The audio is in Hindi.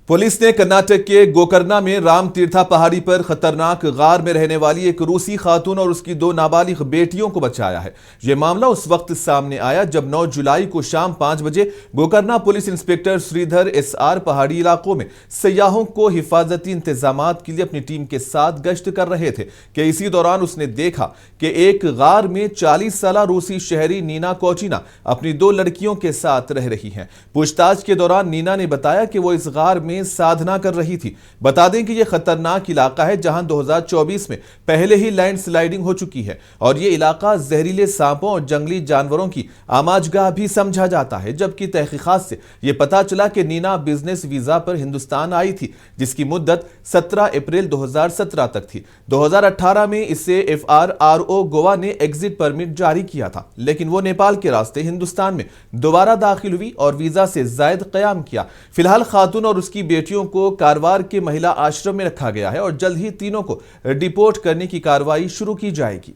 पुलिस ने कर्नाटक के गोकर्णा में राम तीर्था पहाड़ी पर खतरनाक गार में रहने वाली एक रूसी खातून और उसकी 2 नाबालिग बेटियों को बचाया है। यह मामला उस वक्त सामने आया जब 9 जुलाई को शाम 5 बजे Gokarna police inspector Shridhar SR पहाड़ी इलाकों में सयाहों को हिफाजती इंतजामात के लिए अपनी टीम के साथ गश्त कर रहे थे कि इसी दौरान उसने देखा कि एक गार में 40 साला रूसी शहरी नीना कोचिना अपनी 2 लड़कियों के साथ रह रही हैं। पूछताछ के दौरान नीना ने बताया कि वो इस गार में साधना कर रही थी। बता दें कि यह खतरनाक इलाका है जहां 2024 में पहले ही लैंडस्लाइडिंग हो चुकी है और यह इलाका जहरीले सांपों और जंगली जानवरों की आमाजगाह भी समझा जाता है। जबकि तहकीकात से यह पता चला कि नीना बिजनेस वीजा पर हिंदुस्तान आई थी जिसकी मुद्दत 17 अप्रैल 2017 तक थी। 2018 में इसे FRRO गोवा ने एग्जिट परमिट जारी किया था, लेकिन वो नेपाल के रास्ते हिंदुस्तान में दोबारा दाखिल हुई और वीजा से जायद कयाम किया। फिलहाल खातून और उसकी बेटियों को कारवार के महिला आश्रम में रखा गया है और जल्द ही तीनों को डिपोर्ट करने की कार्रवाई शुरू की जाएगी।